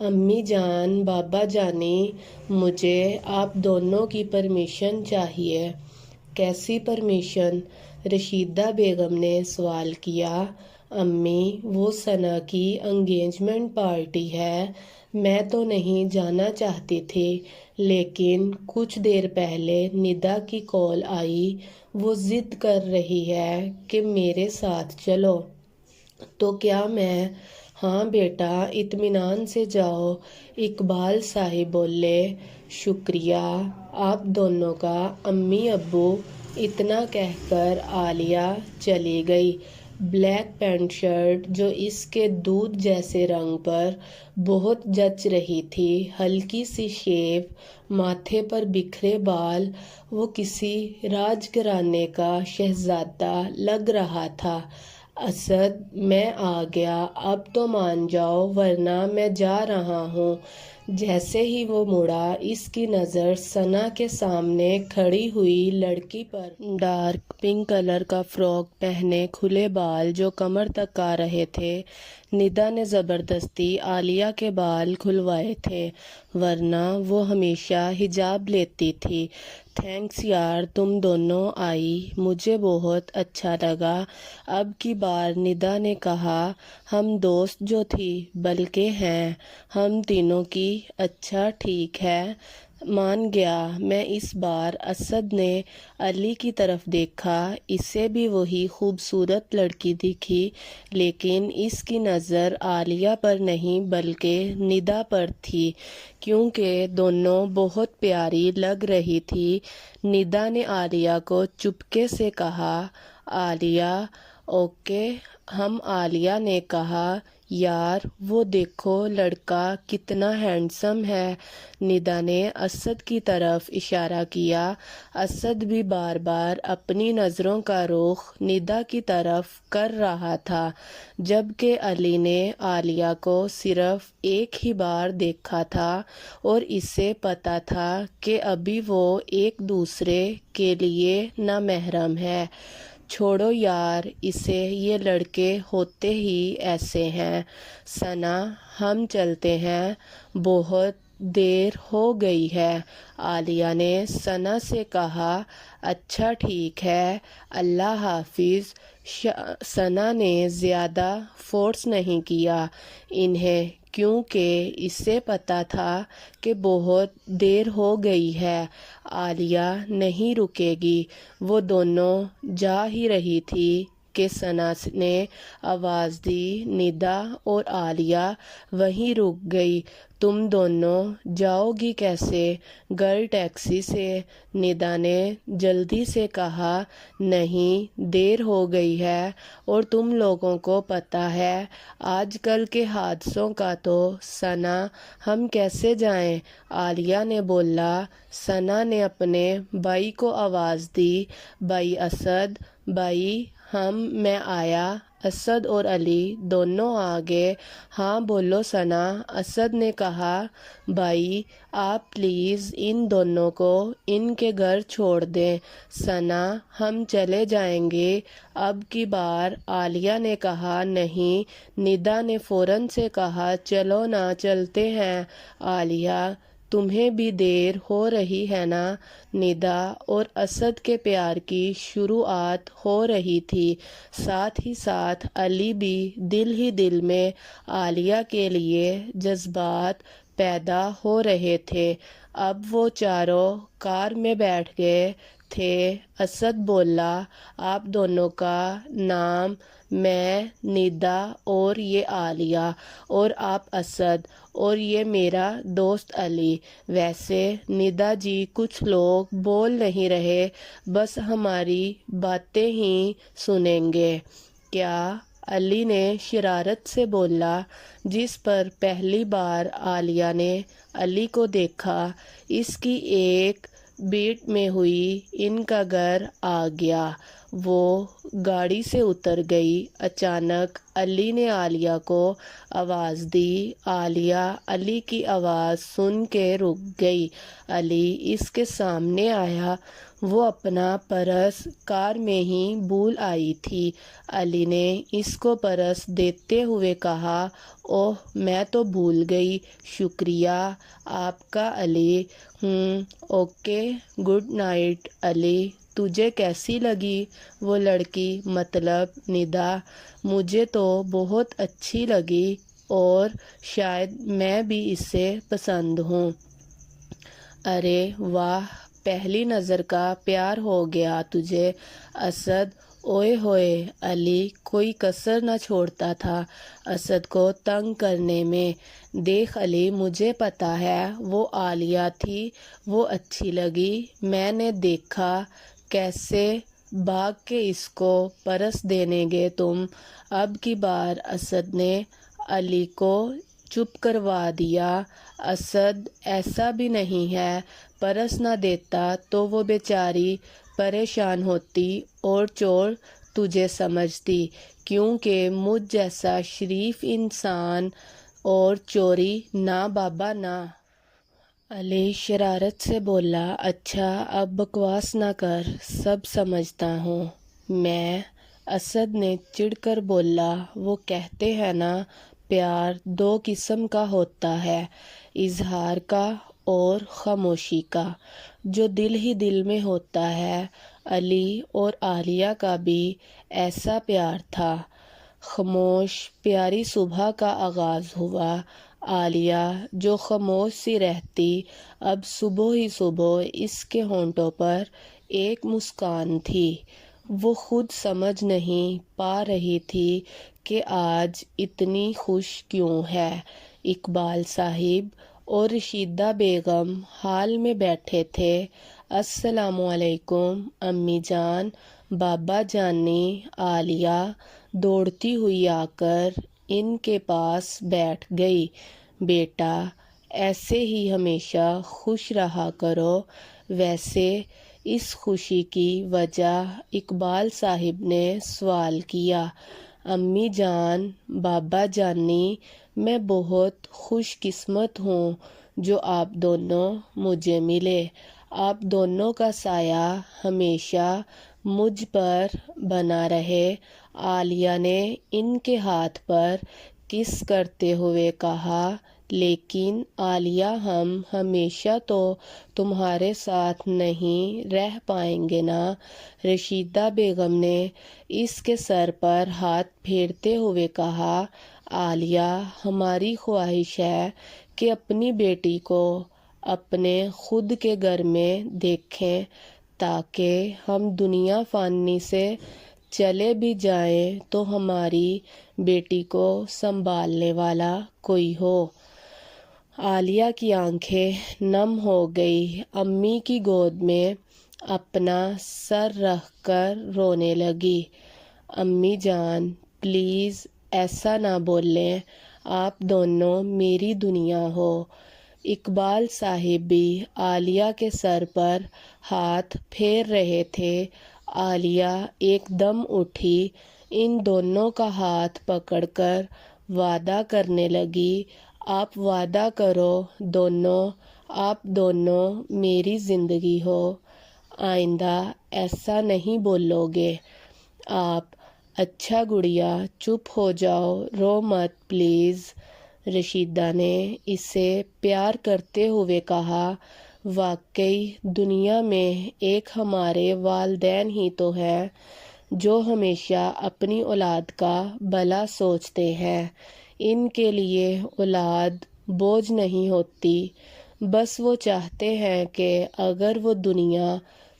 امی جان، بابا جانی، مجھے آپ دونوں کی پرمیشن چاہیے۔ کیسی پرمیشن؟ رشیدہ بیگم نے سوال کیا۔ امی، وہ ثنا کی انگیجمنٹ پارٹی ہے۔ میں تو نہیں جانا چاہتی تھی، لیکن کچھ دیر پہلے ندا کی کال آئی۔ وہ ضد کر رہی ہے کہ میرے ساتھ چلو، تو کیا میں؟ ہاں بیٹا، اطمینان سے جاؤ، اقبال صاحب بولے۔ شکریہ آپ دونوں کا امی ابو۔ اتنا کہہ کر عالیہ چلی گئی۔ بلیک پینٹ شرٹ جو اس کے دودھ جیسے رنگ پر بہت جچ رہی تھی، ہلکی سی شیو، ماتھے پر بکھرے بال، وہ کسی راج گھرانے کا شہزادہ لگ رہا تھا۔ اسد، میں آ گیا، اب تو مان جاؤ ورنہ میں جا رہا ہوں۔ جیسے ہی وہ مڑا، اس کی نظر ثنا کے سامنے کھڑی ہوئی لڑکی پر۔ ڈارک پنک کلر کا فراک پہنے، کھلے بال جو کمر تک آ رہے تھے۔ ندا نے زبردستی عالیہ کے بال کھلوائے تھے، ورنہ وہ ہمیشہ حجاب لیتی تھی۔ تھینکس یار، تم دونوں آئی، مجھے بہت اچھا لگا۔ اب کی بار ندا نے کہا، ہم دوست جو تھی بلکہ ہیں ہم تینوں کی۔ اچھا ٹھیک ہے، مان گیا میں۔ اس بار اسد نے علی کی طرف دیکھا۔ اسے بھی وہی خوبصورت لڑکی دکھی، لیکن اس کی نظر عالیہ پر نہیں بلکہ ندا پر تھی، کیونکہ دونوں بہت پیاری لگ رہی تھی۔ ندا نے عالیہ کو چپکے سے کہا، عالیہ، اوکے ہم۔ عالیہ نے کہا، یار وہ دیکھو لڑکا کتنا ہینڈسم ہے۔ ندا نے اسد کی طرف اشارہ کیا۔ اسد بھی بار بار اپنی نظروں کا رخ ندا کی طرف کر رہا تھا، جبکہ علی نے عالیہ کو صرف ایک ہی بار دیکھا تھا اور اسے پتا تھا کہ ابھی وہ ایک دوسرے کے لیے نامحرم ہے۔ چھوڑو یار اسے، یہ لڑکے ہوتے ہی ایسے ہیں۔ ثنا، ہم چلتے ہیں، بہت دیر ہو گئی ہے۔ عالیہ نے ثنا سے کہا، اچھا ٹھیک ہے، اللہ حافظ۔ ثنا نے زیادہ فورس نہیں کیا انہیں، کیونکہ اسے پتا تھا کہ بہت دیر ہو گئی ہے، عالیہ نہیں رکے گی۔ وہ دونوں جا ہی رہی تھی کہ ثنا نے آواز دی، ندا اور عالیہ وہیں رک گئی۔ تم دونوں جاؤ گی کیسے؟ گھر ٹیکسی سے، ندا نے جلدی سے کہا۔ نہیں، دیر ہو گئی ہے، اور تم لوگوں کو پتا ہے آج کل کے حادثوں کا تو۔ ثنا، ہم کیسے جائیں؟ عالیہ نے بولا۔ ثنا نے اپنے بھائی کو آواز دی، بھائی اسد، بھائی میں آیا۔ اسد اور علی دونوں آگے۔ ہاں بولو ثنا، اسد نے کہا۔ بھائی آپ پلیز ان دونوں کو ان کے گھر چھوڑ دیں۔ ثنا، ہم چلے جائیں گے اب کی بار۔ عالیہ نے کہا، نہیں۔ ندا نے فوراً سے کہا، چلو نا، چلتے ہیں۔ عالیہ، تمہیں بھی دیر ہو رہی ہے نا؟ ندا اور اسد کے پیار کی شروعات ہو رہی تھی، ساتھ ہی ساتھ علی بھی دل ہی دل میں عالیہ کے لیے جذبات پیدا ہو رہے تھے۔ اب وہ چاروں کار میں بیٹھ گئے تھے۔ اسد بولا، آپ دونوں کا نام؟ میں ندا، اور یہ عالیہ، اور آپ اسد، اور یہ میرا دوست علی۔ ویسے ندا جی کچھ لوگ بول نہیں رہے، بس ہماری باتیں ہی سنیں گے۔ کیا؟ علی نے شرارت سے بولا، جس پر پہلی بار عالیہ نے علی کو دیکھا، اس کی ایک بیٹ میں ہوئی ان کا گھر آ گیا۔ وہ گاڑی سے اتر گئی۔ اچانک علی نے عالیہ کو آواز دی۔ عالیہ علی کی آواز سن کے رک گئی۔ علی اس کے سامنے آیا۔ وہ اپنا پرس کار میں ہی بھول آئی تھی۔ علی نے اس کو پرس دیتے ہوئے کہا، اوہ میں تو بھول گئی، شکریہ آپ کا علی۔ اوکے، گڈ نائٹ علی۔ تجھے کیسی لگی وہ لڑکی، مطلب ندا؟ مجھے تو بہت اچھی لگی اور شاید میں بھی اسے پسند ہوں۔ ارے واہ، پہلی نظر کا پیار ہو گیا تجھے اسد؟ اوئے ہوئے، علی کوئی کسر نہ چھوڑتا تھا اسد کو تنگ کرنے میں۔ دیکھ علی، مجھے پتا ہے وہ عالیہ تھی، وہ اچھی لگی، میں نے دیکھا کیسے بھاگ کے اس کو پرس دینے گے تم۔ اب کی بار اسد نے علی کو چپ کروا دیا۔ اسد ایسا بھی نہیں ہے، پرس نہ دیتا تو وہ بیچاری پریشان ہوتی اور چور تجھے سمجھتی، کیونکہ مجھ جیسا شریف انسان اور چوری نہ بابا نہ۔ علی شرارت سے بولا، اچھا اب بکواس نہ کر، سب سمجھتا ہوں میں۔ اسد نے چڑ کر بولا، وہ کہتے ہیں نا پیار دو قسم کا ہوتا ہے، اظہار کا اور خاموشی کا۔ جو دل ہی دل میں ہوتا ہے۔ علی اور عالیہ کا بھی ایسا پیار تھا۔ خاموش پیاری صبح کا آغاز ہوا۔ عالیہ جو خاموش سی رہتی، اب صبح ہی صبح اس کے ہونٹوں پر ایک مسکان تھی۔ وہ خود سمجھ نہیں پا رہی تھی کہ آج اتنی خوش کیوں ہے۔ اقبال صاحب اور رشیدہ بیگم حال میں بیٹھے تھے۔ السلام علیکم امی جان، بابا جانی۔ عالیہ دوڑتی ہوئی آ کر ان کے پاس بیٹھ گئی۔ بیٹا ایسے ہی ہمیشہ خوش رہا کرو۔ ویسے اس خوشی کی وجہ؟ اقبال صاحب نے سوال کیا۔ امی جان، بابا جانی، میں بہت خوش قسمت ہوں جو آپ دونوں مجھے ملے۔ آپ دونوں کا سایہ ہمیشہ مجھ پر بنا رہے۔ عالیہ نے ان کے ہاتھ پر کس کرتے ہوئے کہا، لیکن عالیہ ہم ہمیشہ تو تمہارے ساتھ نہیں رہ پائیں گے نا؟ رشیدہ بیگم نے اس کے سر پر ہاتھ پھیرتے ہوئے کہا، عالیہ ہماری خواہش ہے کہ اپنی بیٹی کو اپنے خود کے گھر میں دیکھیں، تاکہ ہم دنیا فانی سے چلے بھی جائیں تو ہماری بیٹی کو سنبھالنے والا کوئی ہو۔ عالیہ کی آنکھیں نم ہو گئی۔ امی کی گود میں اپنا سر رکھ کر رونے لگی۔ امی جان پلیز ایسا نہ بولیں، آپ دونوں میری دنیا ہو۔ اقبال صاحب بھی عالیہ کے سر پر ہاتھ پھیر رہے تھے۔ عالیہ ایک دم اٹھی، ان دونوں کا ہاتھ پکڑ کر وعدہ کرنے لگی، آپ وعدہ کرو دونوں، آپ دونوں میری زندگی ہو، آئندہ ایسا نہیں بولو گے آپ؟ اچھا گڑیا چپ ہو جاؤ، رو مت پلیز۔ رشیدہ نے اسے پیار کرتے ہوئے کہا، واقعی دنیا میں ایک ہمارے والدین ہی تو ہیں جو ہمیشہ اپنی اولاد کا بھلا سوچتے ہیں۔ ان کے لیے اولاد بوجھ نہیں ہوتی، بس وہ چاہتے ہیں کہ اگر وہ دنیا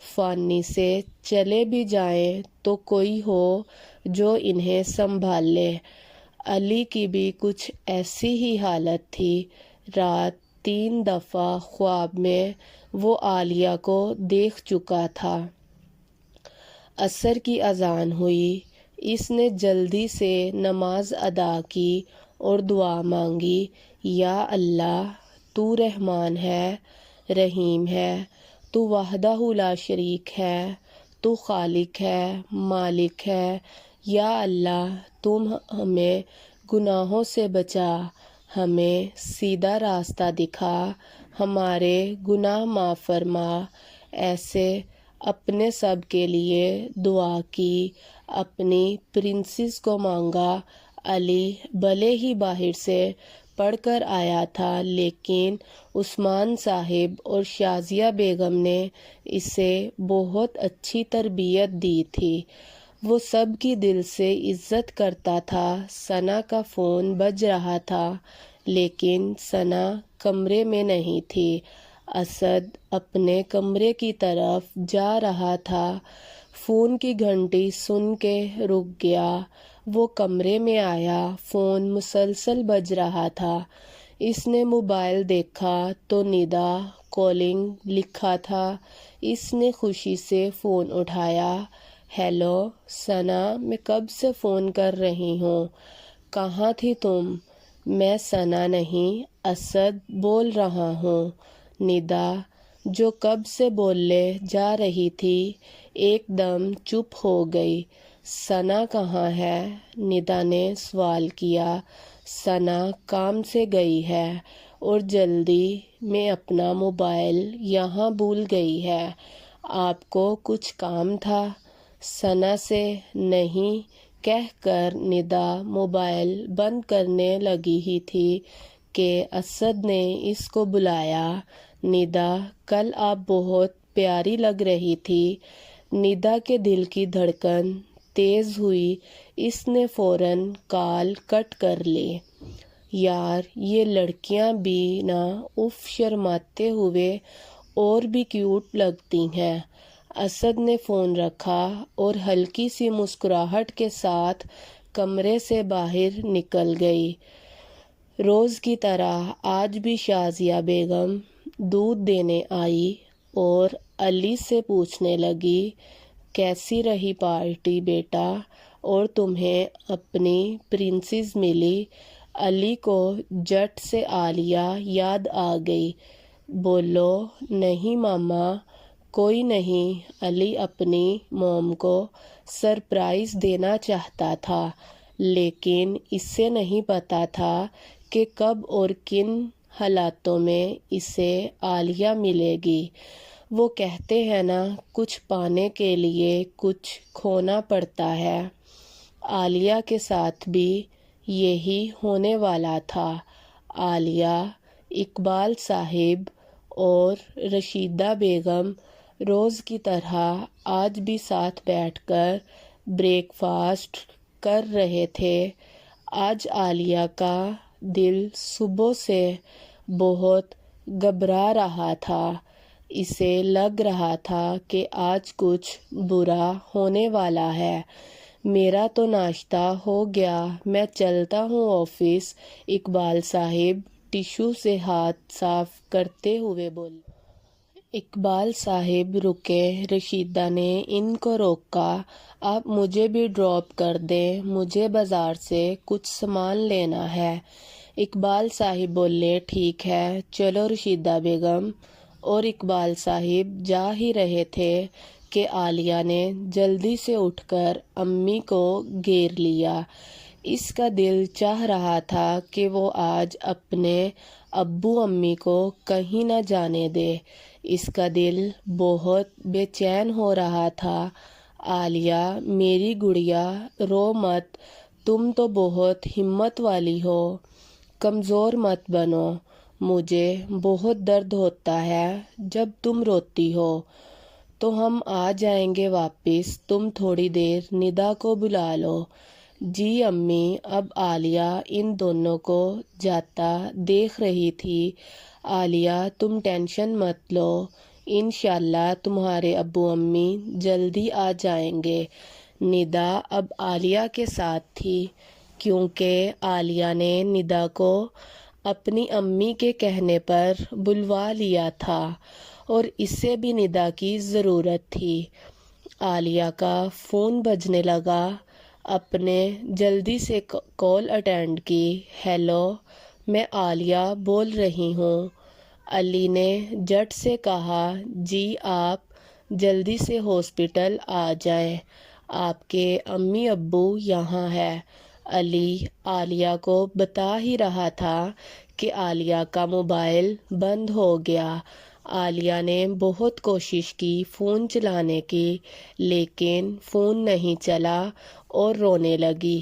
فانی سے چلے بھی جائیں تو کوئی ہو جو انہیں سنبھال لے۔ علی کی بھی کچھ ایسی ہی حالت تھی۔ رات 3 دفعہ خواب میں وہ عالیہ کو دیکھ چکا تھا۔ عصر کی اذان ہوئی، اس نے جلدی سے نماز ادا کی اور دعا مانگی، یا اللہ تو رحمان ہے، رحیم ہے، تو وحدہ لا شریک ہے، تو خالق ہے، مالک ہے، یا اللہ تم ہمیں گناہوں سے بچا، ہمیں سیدھا راستہ دکھا، ہمارے گناہ معاف فرما۔ ایسے اپنے سب کے لیے دعا کی، اپنی پرنسس کو مانگا۔ علی بھلے ہی باہر سے پڑھ کر آیا تھا، لیکن عثمان صاحب اور شازیہ بیگم نے اسے بہت اچھی تربیت دی تھی۔ وہ سب کی دل سے عزت کرتا تھا۔ ثنا کا فون بج رہا تھا، لیکن ثنا کمرے میں نہیں تھی۔ اسد اپنے کمرے کی طرف جا رہا تھا، فون کی گھنٹی سن کے رک گیا۔ وہ کمرے میں آیا، فون مسلسل بج رہا تھا۔ اس نے موبائل دیکھا تو ندا کالنگ لکھا تھا۔ اس نے خوشی سے فون اٹھایا۔ ہیلو ثنا، میں کب سے فون کر رہی ہوں، کہاں تھی تم؟ میں ثنا نہیں، اسد بول رہا ہوں۔ ندا جو کب سے بولے جا رہی تھی ایک دم چپ ہو گئی۔ ثنا کہاں ہے؟ ندا نے سوال کیا۔ ثنا کام سے گئی ہے اور جلدی میں اپنا موبائل یہاں بھول گئی ہے۔ آپ کو کچھ کام تھا؟ ثنا سے نہیں کہہ کر ندا موبائل بند کرنے لگی ہی تھی کہ اسد نے اس کو بلایا۔ ندا کل آپ بہت پیاری لگ رہی تھی۔ ندا کے دل کی دھڑکن تیز ہوئی، اس نے فوراً کال کٹ کر لی۔ یار یہ لڑکیاں بھی نا اف شرماتے ہوئے اور بھی کیوٹ لگتی ہیں۔ اسد نے فون رکھا اور ہلکی سی مسکراہٹ کے ساتھ کمرے سے باہر نکل گئی۔ روز کی طرح آج بھی شازیہ بیگم دودھ دینے آئی اور علی سے پوچھنے لگی، کیسی رہی پارٹی بیٹا، اور تمہیں اپنی پرنسس ملی؟ علی کو جٹ سے عالیہ یاد آ گئی۔ بولو نہیں ماما، کوئی نہیں۔ علی اپنی موم کو سرپرائز دینا چاہتا تھا، لیکن اسے نہیں پتا تھا کہ کب اور کن حالاتوں میں اسے عالیہ ملے گی۔ وہ کہتے ہیں نا، کچھ پانے کے لیے کچھ کھونا پڑتا ہے۔ عالیہ کے ساتھ بھی یہی ہونے والا تھا۔ عالیہ، اقبال صاحب اور رشیدہ بیگم روز کی طرح آج بھی ساتھ بیٹھ کر بریک فاسٹ کر رہے تھے۔ آج عالیہ کا دل صبح سے بہت گھبرا رہا تھا۔ اسے لگ رہا تھا کہ آج کچھ برا ہونے والا ہے۔ میرا تو ناشتہ ہو گیا، میں چلتا ہوں آفس، اقبال صاحب ٹشو سے ہاتھ صاف کرتے ہوئے بولے۔ اقبال صاحب رکے۔ رشیدہ نے ان کو روکا۔ آپ مجھے بھی ڈراپ کر دیں، مجھے بازار سے کچھ سامان لینا ہے۔ اقبال صاحب بولے، ٹھیک ہے چلو رشیدہ بیگم۔ اور اقبال صاحب جا ہی رہے تھے کہ عالیہ نے جلدی سے اٹھ کر امی کو گھیر لیا۔ اس کا دل چاہ رہا تھا کہ وہ آج اپنے ابو امی کو کہیں نہ جانے دے۔ اس کا دل بہت بے چین ہو رہا تھا۔ عالیہ میری گڑیا رو مت، تم تو بہت ہمت والی ہو، کمزور مت بنو، مجھے بہت درد ہوتا ہے جب تم روتی ہو۔ تو ہم آ جائیں گے واپس، تم تھوڑی دیر ندا کو بلا لو۔ جی امی۔ اب عالیہ ان دونوں کو جاتا دیکھ رہی تھی۔ عالیہ تم ٹینشن مت لو، انشاءاللہ تمہارے ابو امی جلدی آ جائیں گے۔ ندا اب عالیہ کے ساتھ تھی، کیونکہ عالیہ نے ندا کو اپنی امی کے کہنے پر بلوا لیا تھا اور اسے بھی ندا کی ضرورت تھی۔ عالیہ کا فون بجنے لگا۔ اپنے جلدی سے کال اٹینڈ کی۔ ہیلو، میں عالیہ بول رہی ہوں۔ علی نے جٹ سے کہا، جی آپ جلدی سے ہاسپٹل آ جائیں، آپ کے امی ابو یہاں ہے۔ علی عالیہ کو بتا ہی رہا تھا کہ عالیہ کا موبائل بند ہو گیا۔ عالیہ نے بہت کوشش کی فون چلانے کی، لیکن فون نہیں چلا اور رونے لگی۔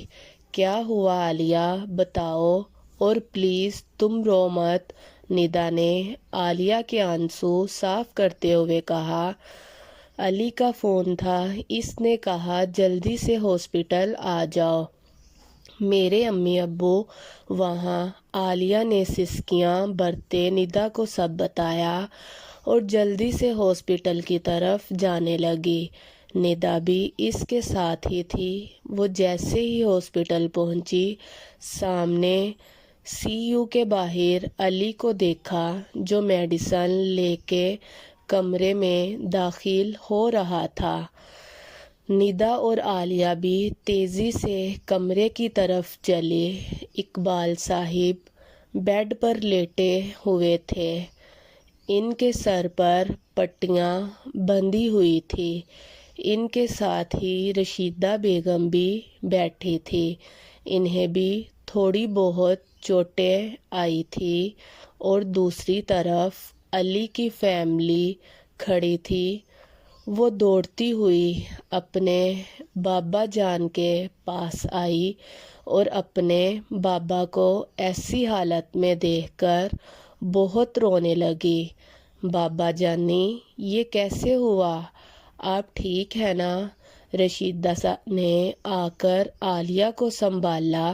کیا ہوا عالیہ، بتاؤ، اور پلیز تم رو مت، ندا نے عالیہ کے آنسو صاف کرتے ہوئے کہا۔ علی کا فون تھا، اس نے کہا جلدی سے ہاسپٹل آ جاؤ، میرے امی ابو وہاں۔ عالیہ نے سسکیاں بھرتے ندا کو سب بتایا اور جلدی سے ہاسپٹل کی طرف جانے لگی۔ ندا بھی اس کے ساتھ ہی تھی۔ وہ جیسے ہی ہاسپٹل پہنچی، سامنے سی یو کے باہر علی کو دیکھا جو میڈیسن لے کے کمرے میں داخل ہو رہا تھا۔ ندا اور عالیہ بھی تیزی سے کمرے کی طرف چلی۔ اقبال صاحب بیڈ پر لیٹے ہوئے تھے، ان کے سر پر پٹیاں بندھی ہوئی تھی۔ ان کے ساتھ ہی رشیدہ بیگم بھی بیٹھی تھی، انہیں بھی تھوڑی بہت چوٹیں آئی تھی، اور دوسری طرف علی کی فیملی کھڑی تھی۔ وہ دوڑتی ہوئی اپنے بابا جان کے پاس آئی اور اپنے بابا کو ایسی حالت میں دیکھ کر بہت رونے لگی۔ بابا جانی، یہ کیسے ہوا؟ آپ ٹھیک ہے نا؟ رشیدہ نے آ کر عالیہ کو سنبھالا۔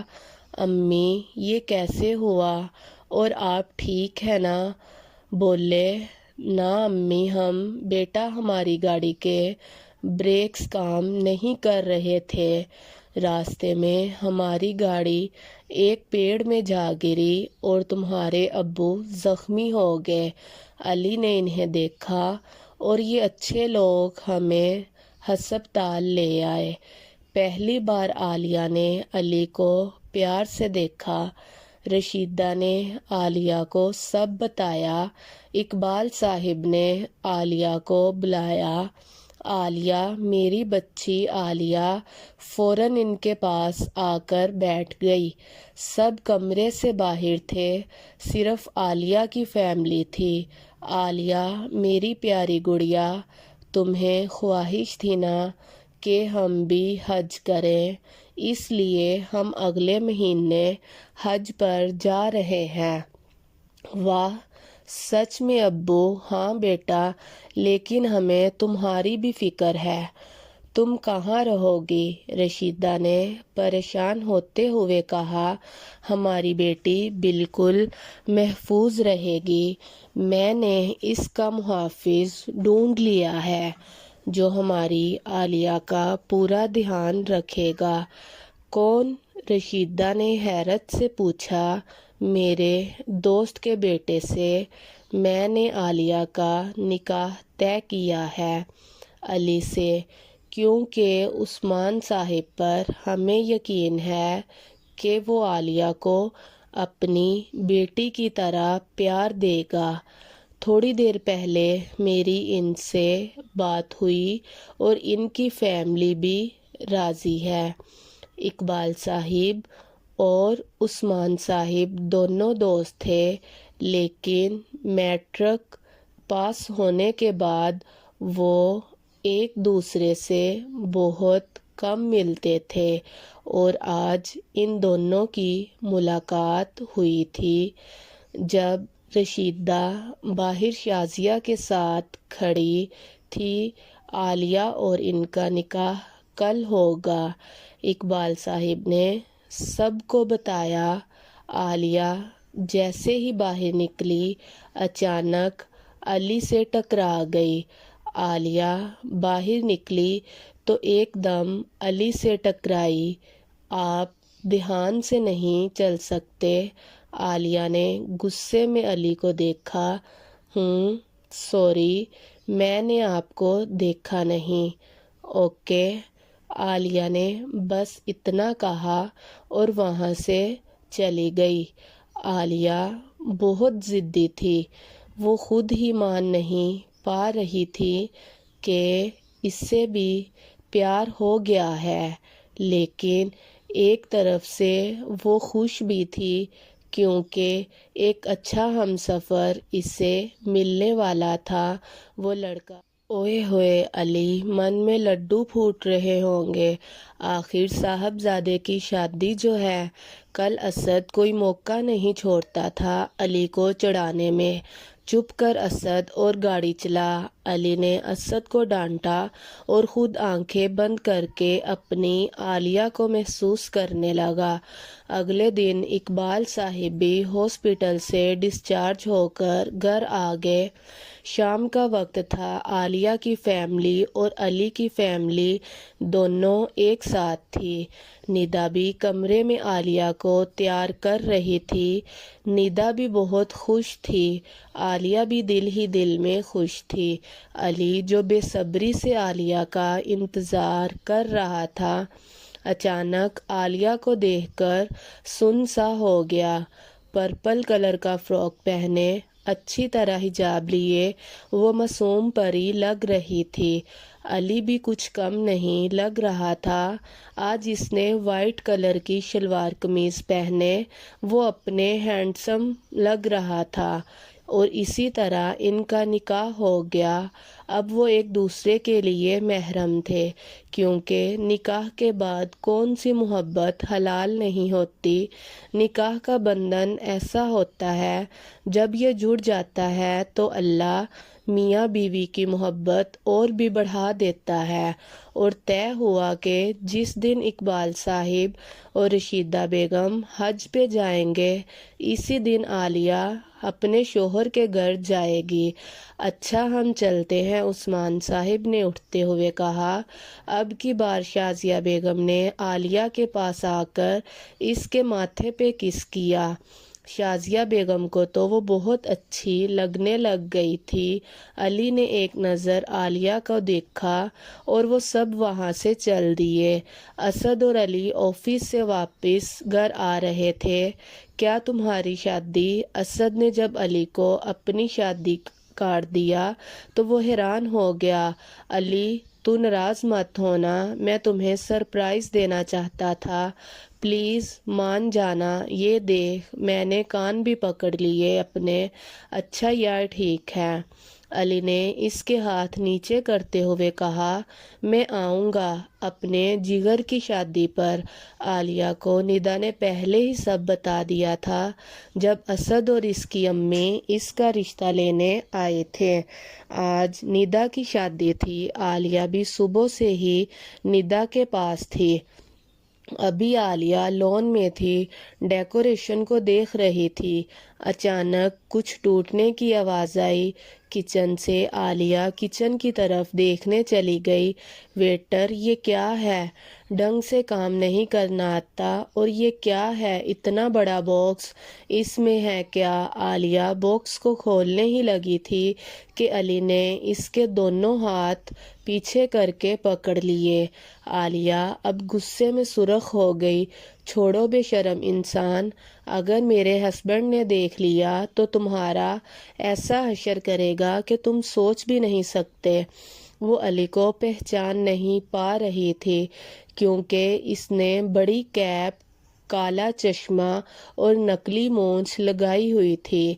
امی، یہ کیسے ہوا اور آپ ٹھیک ہے نا؟ بولے، نا امی، بیٹا ہماری گاڑی کے بریکس کام نہیں کر رہے تھے، راستے میں ہماری گاڑی ایک پیڑ میں جا گری اور تمہارے ابو زخمی ہو گئے۔ علی نے انہیں دیکھا اور یہ اچھے لوگ ہمیں ہسپتال لے آئے۔ پہلی بار عالیہ نے علی کو پیار سے دیکھا۔ رشیدہ نے عالیہ کو سب بتایا۔ اقبال صاحب نے عالیہ کو بلایا۔ عالیہ، میری بچی عالیہ فوراً ان کے پاس آ کر بیٹھ گئی۔ سب کمرے سے باہر تھے، صرف عالیہ کی فیملی تھی۔ عالیہ، میری پیاری گڑیا، تمہیں خواہش تھی نا کہ ہم بھی حج کریں، اس لیے ہم اگلے مہینے حج پر جا رہے ہیں۔ واہ، سچ میں ابو؟ ہاں بیٹا، لیکن ہمیں تمہاری بھی فکر ہے۔ تم کہاں رہو گی؟ رشیدہ نے پریشان ہوتے ہوئے کہا۔ ہماری بیٹی بالکل محفوظ رہے گی، میں نے اس کا محافظ ڈھونڈ لیا ہے جو ہماری عالیہ کا پورا دھیان رکھے گا۔ کون؟ رشیدہ نے حیرت سے پوچھا۔ میرے دوست کے بیٹے سے، میں نے عالیہ کا نکاح طے کیا ہے علی سے، کیونکہ عثمان صاحب پر ہمیں یقین ہے کہ وہ عالیہ کو اپنی بیٹی کی طرح پیار دے گا۔ تھوڑی دیر پہلے میری ان سے بات ہوئی اور ان کی فیملی بھی راضی ہے۔ اقبال صاحب اور عثمان صاحب دونوں دوست تھے، لیکن میٹرک پاس ہونے کے بعد وہ ایک دوسرے سے بہت کم ملتے تھے، اور آج ان دونوں کی ملاقات ہوئی تھی جب رشیدہ باہر شازیہ کے ساتھ کھڑی تھی۔ عالیہ اور ان کا نکاح کل ہوگا، اقبال صاحب نے سب کو بتایا۔ عالیہ جیسے ہی باہر نکلی، اچانک علی سے ٹکرا گئی۔ عالیہ باہر نکلی تو ایک دم علی سے ٹکرائی۔ آپ دھیان سے نہیں چل سکتے؟ عالیہ نے غصے میں علی کو دیکھا۔ سوری، میں نے آپ کو دیکھا نہیں۔ اوکے، عالیہ نے بس اتنا کہا اور وہاں سے چلی گئی۔ عالیہ بہت ضدی تھی، وہ خود ہی مان نہیں پا رہی تھی کہ اس سے بھی پیار ہو گیا ہے، لیکن ایک طرف سے وہ خوش بھی تھی کیونکہ ایک اچھا ہمسفر اسے ملنے والا تھا وہ لڑکا۔ اوئے ہوئے علی من میں لڈو پھوٹ رہے ہوں گے، آخر صاحبزادے کی شادی جو ہے۔ کل اسد کوئی موقع نہیں چھوڑتا تھا علی کو چڑھانے میں۔ چپ کر اسد اور گاڑی چلا۔ علی نے اسد کو ڈانٹا اور خود آنکھیں بند کر کے اپنی عالیہ کو محسوس کرنے لگا۔ اگلے دن اقبال صاحب بھی ہاسپٹل سے ڈسچارج ہو کر گھر آ گئے۔ شام کا وقت تھا۔ عالیہ کی فیملی اور علی کی فیملی دونوں ایک ساتھ تھی۔ ندا بھی کمرے میں عالیہ کو تیار کر رہی تھی۔ ندا بھی بہت خوش تھی، عالیہ بھی دل ہی دل میں خوش تھی۔ علی جو بے صبری سے عالیہ کا انتظار کر رہا تھا، اچانک عالیہ کو دیکھ کر سن سا ہو گیا۔ پرپل کلر کا فراک پہنے، اچھی طرح حجاب لیے وہ معصوم پری لگ رہی تھی۔ علی بھی کچھ کم نہیں لگ رہا تھا۔ آج اس نے وائٹ کلر کی شلوار قمیض پہنے وہ اپنے ہینڈسم لگ رہا تھا، اور اسی طرح ان کا نکاح ہو گیا۔ اب وہ ایک دوسرے کے لیے محرم تھے، کیونکہ نکاح کے بعد کون سی محبت حلال نہیں ہوتی۔ نکاح کا بندھن ایسا ہوتا ہے، جب یہ جڑ جاتا ہے تو اللہ میاں بیوی کی محبت اور بھی بڑھا دیتا ہے، اور طے ہوا کہ جس دن اقبال صاحب اور رشیدہ بیگم حج پہ جائیں گے، اسی دن عالیہ اپنے شوہر کے گھر جائے گی۔ اچھا ہم چلتے ہیں، عثمان صاحب نے اٹھتے ہوئے کہا۔ اب کی بار شازیہ بیگم نے عالیہ کے پاس آ کر اس کے ماتھے پہ کس کیا۔ شازیہ بیگم کو تو وہ بہت اچھی لگنے لگ گئی تھی۔ علی نے ایک نظر عالیہ کو دیکھا اور وہ سب وہاں سے چل دیے۔ اسد اور علی آفس سے واپس گھر آ رہے تھے۔ کیا تمہاری شادی؟ اسد نے جب علی کو اپنی شادی کارڈ دیا تو وہ حیران ہو گیا۔ علی تو ناراض مت ہونا، میں تمہیں سرپرائز دینا چاہتا تھا، پلیز مان جانا۔ یہ دیکھ میں نے کان بھی پکڑ لیے اپنے۔ اچھا یار ٹھیک ہے، علی نے اس کے ہاتھ نیچے کرتے ہوئے کہا۔ میں آؤں گا اپنے جگر کی شادی پر۔ عالیہ کو ندا نے پہلے ہی سب بتا دیا تھا جب اسد اور اس کی امی اس کا رشتہ لینے آئے تھے۔ آج ندا کی شادی تھی۔ عالیہ بھی صبح سے ہی ندا کے پاس تھی۔ ابھی عالیہ لون میں تھی، ڈیکوریشن کو دیکھ رہی تھی۔ اچانک کچھ ٹوٹنے کی آواز آئی کچن سے۔ عالیہ کچن کی طرف دیکھنے چلی گئی۔ ویٹر، یہ کیا ہے؟ ڈھنگ سے کام نہیں کرنا آتا؟ اور یہ کیا ہے اتنا بڑا باکس؟ اس میں ہے کیا؟ عالیہ باکس کو کھولنے ہی لگی تھی کہ علی نے اس کے دونوں ہاتھ پیچھے کر کے پکڑ لیے۔ عالیہ اب غصے میں سرخ ہو گئی۔ چھوڑو بے شرم انسان، اگر میرے ہسبینڈ نے دیکھ لیا تو تمہارا ایسا حشر کرے گا کہ تم سوچ بھی نہیں سکتے۔ وہ علی کو پہچان نہیں پا رہی تھی کیونکہ اس نے بڑی کیپ، کالا چشمہ اور نکلی مونچھ لگائی ہوئی تھی۔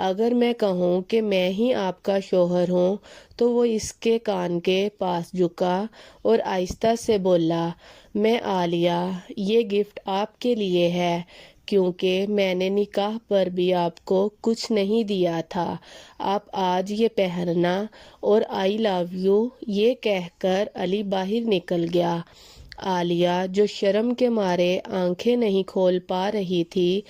اگر میں کہوں کہ میں ہی آپ کا شوہر ہوں تو وہ اس کے کان کے پاس جھکا اور آہستہ سے بولا، میں عالیہ، یہ گفٹ آپ کے لیے ہے کیونکہ میں نے نکاح پر بھی آپ کو کچھ نہیں دیا تھا۔ آپ آج یہ پہننا اور آئی لو یو یہ کہہ کر علی باہر نکل گیا۔ عالیہ جو شرم کے مارے آنکھیں نہیں کھول پا رہی تھی،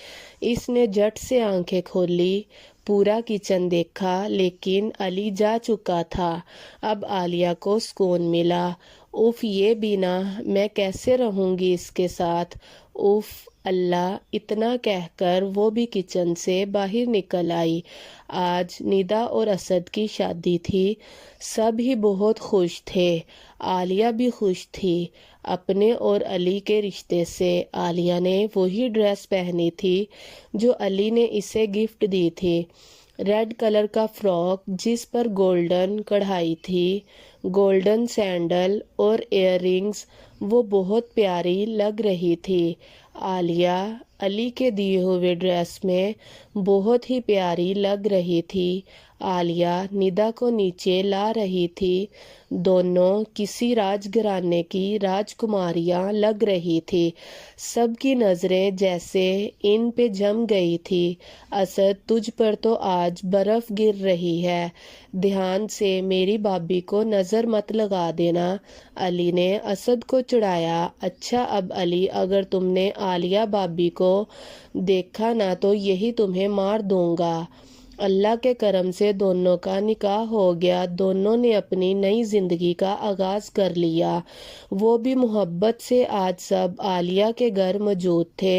اس نے جھٹ سے آنکھیں کھولی۔ پورا کچن دیکھا لیکن علی جا چکا تھا۔ اب عالیہ کو سکون ملا۔ اف یہ بھی نہ، میں کیسے رہوں گی اس کے ساتھ؟ اف اللہ، اتنا کہہ کر وہ بھی کچن سے باہر نکل آئی۔ آج ندا اور اسد کی شادی تھی۔ سب ہی بہت خوش تھے۔ عالیہ بھی خوش تھی اپنے اور علی کے رشتے سے۔ عالیہ نے وہی ڈریس پہنی تھی جو علی نے اسے گفٹ دی تھی، ریڈ کلر کا فراک جس پر گولڈن کڑھائی تھی۔ گولڈن سینڈل اور ایئر رنگز وہ بہت پیاری لگ رہی تھی۔ عالیہ علی کے دیے ہوئے ڈریس میں بہت ہی پیاری لگ رہی تھی۔ عالیہ ندا کو نیچے لا رہی تھی۔ دونوں کسی راج گھرانے کی راجکماریاں لگ رہی تھی۔ سب کی نظریں جیسے ان پہ جم گئی تھی۔ اسد تجھ پر تو آج برف گر رہی ہے، دھیان سے میری بھابھی کو نظر مت لگا دینا، علی نے اسد کو چڑھایا۔ اچھا اب علی، اگر تم نے عالیہ بھابھی کو دیکھا نا تو یہی تمہیں مار دوں گا۔ اللہ کے کرم سے دونوں کا نکاح ہو گیا، دونوں نے اپنی نئی زندگی کا آغاز کر لیا۔ وہ بھی محبت سے۔ آج سب عالیہ کے گھر موجود تھے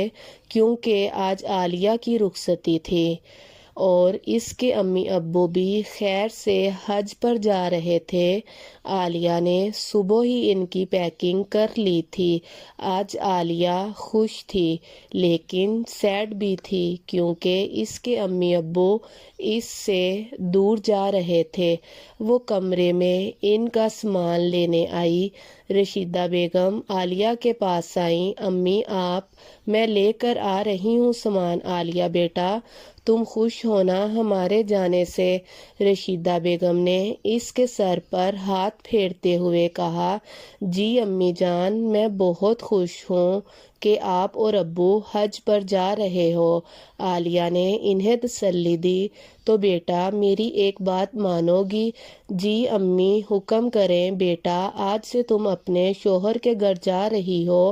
کیونکہ آج عالیہ کی رخصتی تھی اور اس کے امی ابو بھی خیر سے حج پر جا رہے تھے۔ عالیہ نے صبح ہی ان کی پیکنگ کر لی تھی۔ آج عالیہ خوش تھی لیکن سیڈ بھی تھی کیونکہ اس کے امی ابو اس سے دور جا رہے تھے۔ وہ کمرے میں ان کا سامان لینے آئی۔ رشیدہ بیگم عالیہ کے پاس آئیں۔ امی آپ، میں لے کر آ رہی ہوں سامان۔ عالیہ بیٹا تم خوش ہونا ہمارے جانے سے؟ رشیدہ بیگم نے اس کے سر پر ہاتھ پھیرتے ہوئے کہا، جی امی جان، میں بہت خوش ہوں کہ آپ اور ابو حج پر جا رہے ہو۔ عالیہ نے انہیں تسلی دی، تو بیٹا میری ایک بات مانو گی؟ جی امی حکم کریں بیٹا، آج سے تم اپنے شوہر کے گھر جا رہی ہو۔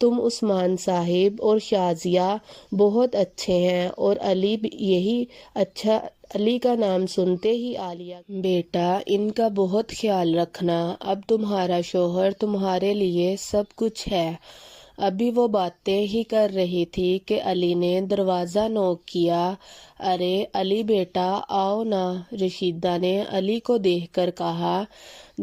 تم عثمان صاحب اور شازیہ بہت اچھے ہیں اور علی بھی یہی اچھا۔ علی کا نام سنتے ہی عالیہ، بیٹا ان کا بہت خیال رکھنا، اب تمہارا شوہر تمہارے لیے سب کچھ ہے۔ ابھی وہ باتیں ہی کر رہی تھی کہ علی نے دروازہ نوک کیا۔ ارے علی بیٹا آؤ نا، رشیدہ نے علی کو دیکھ کر کہا۔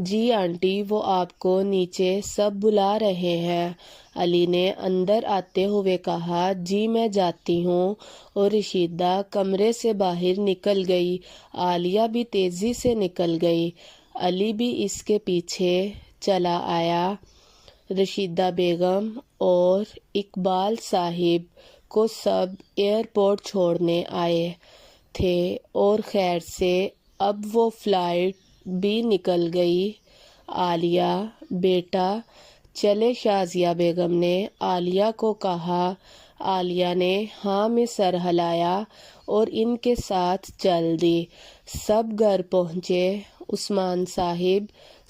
جی آنٹی وہ آپ کو نیچے سب بلا رہے ہیں، علی نے اندر آتے ہوئے کہا۔ جی میں جاتی ہوں، اور رشیدہ کمرے سے باہر نکل گئی۔ عالیہ بھی تیزی سے نکل گئی، علی بھی اس کے پیچھے چلا آیا۔ رشیدہ بیگم اور اقبال صاحب کو سب ایئرپورٹ چھوڑنے آئے تھے اور خیر سے اب وہ فلائٹ بھی نکل گئی۔ عالیہ بیٹا چلے، شازیہ بیگم نے عالیہ کو کہا۔ عالیہ نے ہاں میں سر ہلایا اور ان کے ساتھ چل دی۔ سب گھر پہنچے۔ عثمان صاحب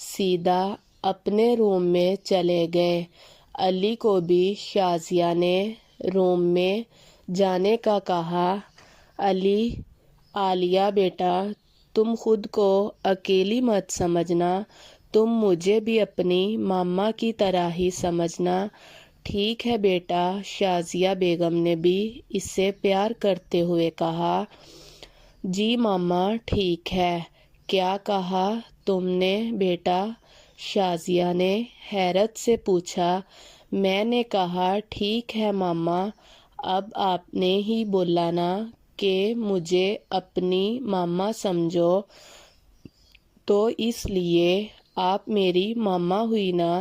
سیدھا اپنے روم میں چلے گئے۔ علی کو بھی شازیہ نے روم میں جانے کا کہا۔ علی، عالیہ بیٹا تم خود کو اکیلی مت سمجھنا، تم مجھے بھی اپنی ماما کی طرح ہی سمجھنا۔ ٹھیک ہے بیٹا، شازیہ بیگم نے بھی اسے پیار کرتے ہوئے کہا۔ جی ماما ٹھیک ہے۔ کیا کہا تم نے بیٹا؟ شازیہ نے حیرت سے پوچھا۔ میں نے کہا ٹھیک ہے ماما، اب آپ نے ہی بولا نا کہ مجھے اپنی ماما سمجھو، تو اس لیے آپ میری ماما ہوئی نا۔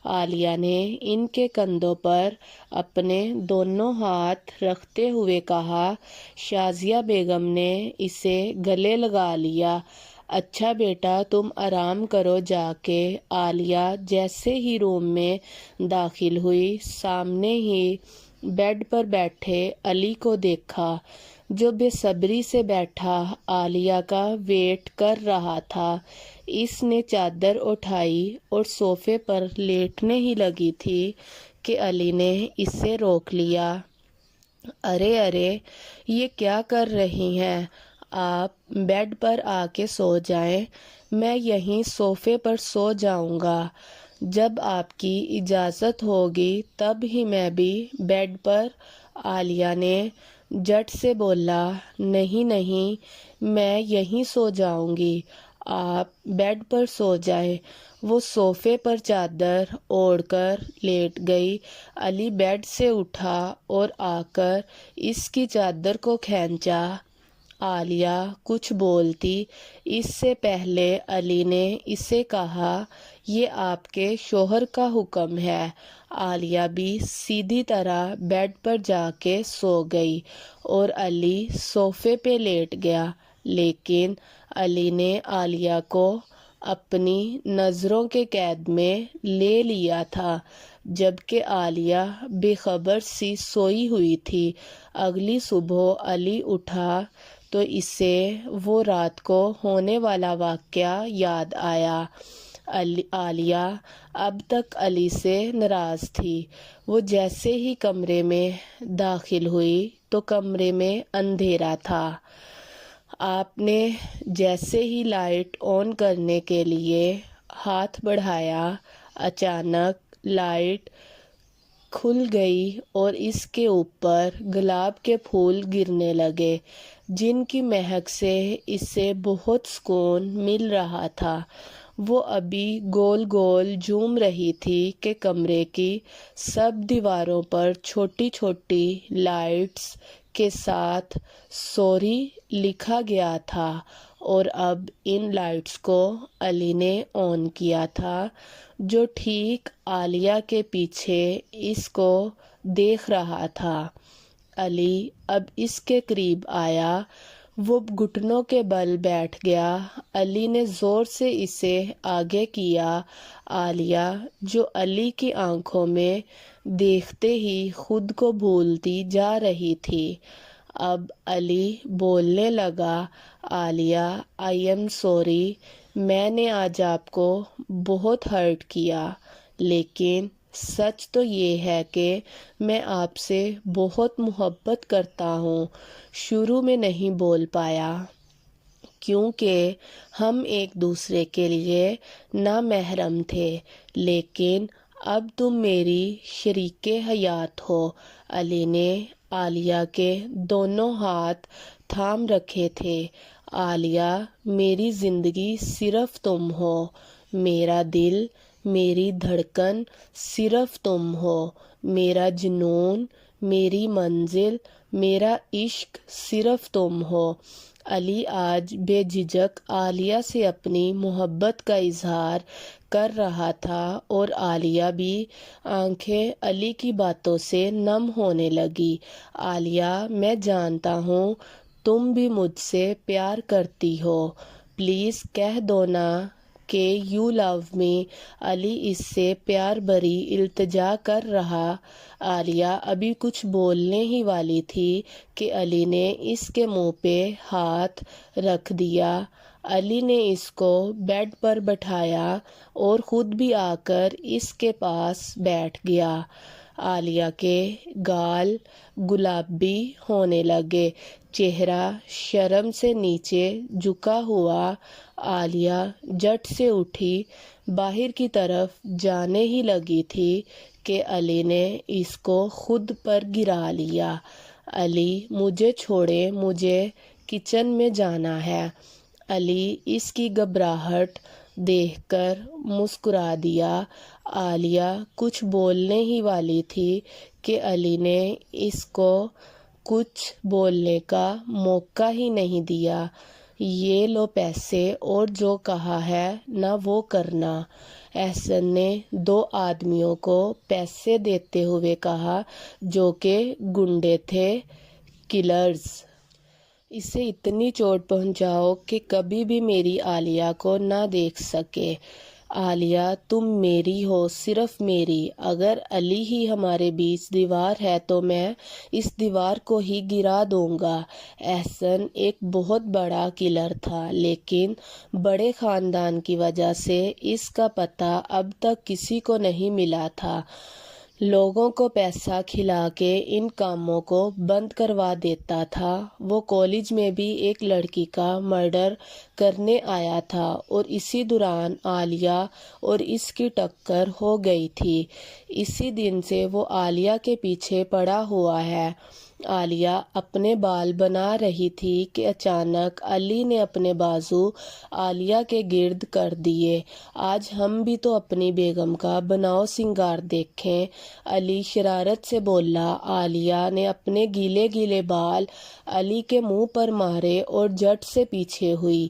عالیہ نے ان کے کندھوں پر اپنے دونوں ہاتھ رکھتے ہوئے کہا۔ شازیہ بیگم نے اسے گلے لگا لیا۔ اچھا بیٹا تم آرام کرو جا کے۔ عالیہ جیسے ہی روم میں داخل ہوئی، سامنے ہی بیڈ پر بیٹھے علی کو دیکھا، جو بے صبری سے بیٹھا عالیہ کا ویٹ کر رہا تھا۔ اس نے چادر اٹھائی اور صوفے پر لیٹنے ہی لگی تھی کہ علی نے اسے روک لیا۔ ارے ارے یہ کیا کر رہی ہیں آپ؟ بیڈ پر آ کے سو جائیں، میں یہیں صوفے پر سو جاؤں گا۔ جب آپ کی اجازت ہوگی تب ہی میں بھی بیڈ پر۔ عالیہ نے جھٹ سے بولا، نہیں نہیں میں یہیں سو جاؤں گی، آپ بیڈ پر سو جائیں۔ وہ صوفے پر چادر اوڑھ کر لیٹ گئی۔ علی بیڈ سے اٹھا اور آ کر اس کی چادر کو کھینچا۔ عالیہ کچھ بولتی اس سے پہلے علی نے اسے کہا، یہ آپ کے شوہر کا حکم ہے۔ عالیہ بھی سیدھی طرح بیڈ پر جا کے سو گئی اور علی صوفے پہ لیٹ گیا، لیکن علی نے عالیہ کو اپنی نظروں کے قید میں لے لیا تھا، جبکہ عالیہ بے خبر سی سوئی ہوئی تھی۔ اگلی صبح علی اٹھا تو اسے وہ رات کو ہونے والا واقعہ یاد آیا۔ عالیہ اب تک علی سے ناراض تھی۔ وہ جیسے ہی کمرے میں داخل ہوئی تو کمرے میں اندھیرا تھا۔ آپ نے جیسے ہی لائٹ آن کرنے کے لیے ہاتھ بڑھایا، اچانک لائٹ کھل گئی اور اس کے اوپر گلاب کے پھول گرنے لگے، جن کی مہک سے اسے بہت سکون مل رہا تھا۔ وہ ابھی گول گول جھوم رہی تھی کہ کمرے کی سب دیواروں پر چھوٹی چھوٹی لائٹس کے ساتھ سوری لکھا گیا تھا، اور اب ان لائٹس کو علی نے آن کیا تھا، جو ٹھیک عالیہ کے پیچھے اس کو دیکھ رہا تھا۔ علی اب اس کے قریب آیا، وہ گھٹنوں کے بل بیٹھ گیا۔ علی نے زور سے اسے آگے کیا۔ عالیہ، جو علی کی آنکھوں میں دیکھتے ہی خود کو بھولتی جا رہی تھی، اب علی بولنے لگا، عالیہ، آئی ایم سوری، میں نے آج آپ کو بہت ہرٹ کیا، لیکن سچ تو یہ ہے کہ میں آپ سے بہت محبت کرتا ہوں۔ شروع میں نہیں بول پایا کیونکہ ہم ایک دوسرے کے لیے نامحرم تھے، لیکن اب تم میری شریک حیات ہو۔ علی نے عالیہ کے دونوں ہاتھ تھام رکھے تھے۔ عالیہ، میری زندگی صرف تم ہو، میرا دل، میری دھڑکن صرف تم ہو، میرا جنون، میری منزل، میرا عشق صرف تم ہو۔ علی آج بے جھجک عالیہ سے اپنی محبت کا اظہار کر رہا تھا، اور عالیہ بھی آنکھیں علی کی باتوں سے نم ہونے لگی۔ عالیہ، میں جانتا ہوں تم بھی مجھ سے پیار کرتی ہو، پلیز کہہ دو نا کہ یو لو می۔ علی اس سے پیار بھری التجا کر رہا۔ عالیہ ابھی کچھ بولنے ہی والی تھی کہ علی نے اس کے منہ پہ ہاتھ رکھ دیا۔ علی نے اس کو بیڈ پر بٹھایا اور خود بھی آ کر اس کے پاس بیٹھ گیا۔ عالیہ کے گال گلابی ہونے لگے، چہرہ شرم سے نیچے جھکا ہوا۔ عالیہ جھٹ سے اٹھی، باہر کی طرف جانے ہی لگی تھی کہ علی نے اس کو خود پر گرا لیا۔ علی، مجھے چھوڑے، مجھے کچن میں جانا ہے۔ علی اس کی گھبراہٹ دیکھ کر مسکرا دیا۔ عالیہ کچھ بولنے ہی والی تھی کہ علی نے اس کو کچھ بولنے کا موقع ہی نہیں دیا۔ یہ لو پیسے، اور جو کہا ہے نا وہ کرنا۔ احسن نے دو آدمیوں کو پیسے دیتے ہوئے کہا جو کہ گنڈے تھے، کلرز۔ اسے اتنی چوٹ پہنچاؤ کہ کبھی بھی میری عالیہ کو نہ دیکھ سکے۔ عالیہ، تم میری ہو، صرف میری۔ اگر علی ہی ہمارے بیچ دیوار ہے تو میں اس دیوار کو ہی گرا دوں گا۔ احسن ایک بہت بڑا کلر تھا، لیکن بڑے خاندان کی وجہ سے اس کا پتہ اب تک کسی کو نہیں ملا تھا۔ لوگوں کو پیسہ کھلا کے ان کاموں کو بند کروا دیتا تھا۔ وہ کالج میں بھی ایک لڑکی کا مرڈر کرنے آیا تھا، اور اسی دوران عالیہ اور اس کی ٹکر ہو گئی تھی۔ اسی دن سے وہ عالیہ کے پیچھے پڑا ہوا ہے۔ عالیہ اپنے بال بنا رہی تھی کہ اچانک علی نے اپنے بازو عالیہ کے گرد کر دیے۔ آج ہم بھی تو اپنی بیگم کا بناؤ سنگار دیکھیں، علی شرارت سے بولا۔ عالیہ نے اپنے گیلے گیلے بال علی کے منہ پر مارے اور جھٹ سے پیچھے ہوئی۔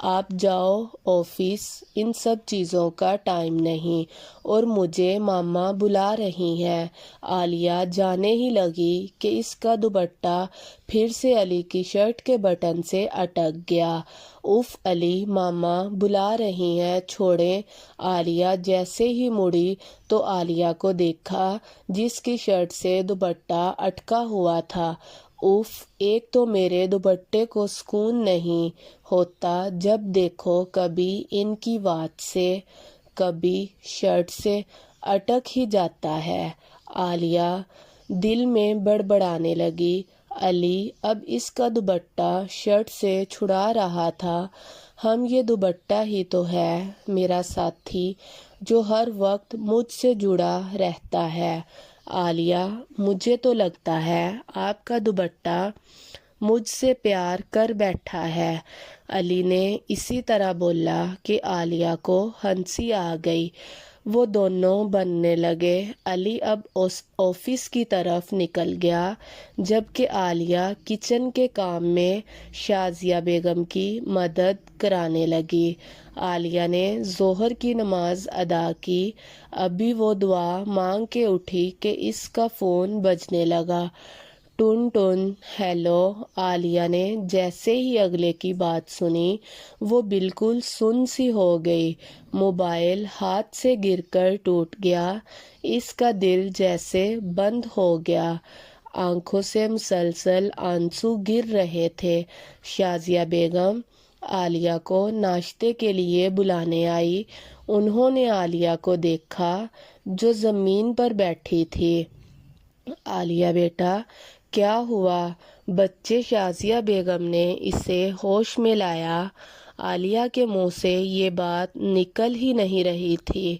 آپ جاؤ آفس، ان سب چیزوں کا ٹائم نہیں، اور مجھے ماما بلا رہی ہیں۔ عالیہ جانے ہی لگی کہ اس کا دوپٹہ پھر سے علی کی شرٹ کے بٹن سے اٹک گیا۔ اف علی، ماما بلا رہی ہیں، چھوڑیں۔ عالیہ جیسے ہی مڑی تو عالیہ کو دیکھا جس کی شرٹ سے دوپٹہ اٹکا ہوا تھا۔ اف، ایک تو میرے دوپٹے کو سکون نہیں ہوتا جب دیکھو کبھی ان کی وات سے کبھی شرٹ سے اٹک ہی جاتا ہے۔ عالیہ دل میں بڑبڑانے لگی۔ علی اب اس کا دوپٹہ شرٹ سے چھڑا رہا تھا۔ ہم یہ دوپٹہ ہی تو ہے میرا ساتھی جو ہر وقت مجھ سے جڑا رہتا ہے۔ عالیہ، مجھے تو لگتا ہے آپ کا دوپٹہ مجھ سے پیار کر بیٹھا ہے۔ علی نے اسی طرح بولا کہ عالیہ کو ہنسی آ گئی۔ وہ دونوں بننے لگے۔ علی اب آفس کی طرف نکل گیا جبکہ عالیہ کچن کے کام میں شازیہ بیگم کی مدد کرانے لگی۔ عالیہ نے ظہر کی نماز ادا کی۔ ابھی وہ دعا مانگ کے اٹھی کہ اس کا فون بجنے لگا۔ Ton ton. ہیلو۔ عالیہ نے جیسے ہی اگلے کی بات سنی وہ بالکل سن سی ہو گئی۔ موبائل ہاتھ سے گر کر ٹوٹ گیا۔ اس کا دل جیسے بند ہو گیا۔ آنکھوں سے مسلسل آنسو گر رہے تھے۔ شازیہ بیگم عالیہ کو ناشتے کے لیے بلانے آئی۔ انہوں نے عالیہ کو دیکھا جو زمین پر بیٹھی تھی۔ عالیہ بیٹا، کیا ہوا؟ بچے شازیہ بیگم نے اسے ہوش میں لایا۔ عالیہ کے منہ سے یہ بات نکل ہی نہیں رہی تھی۔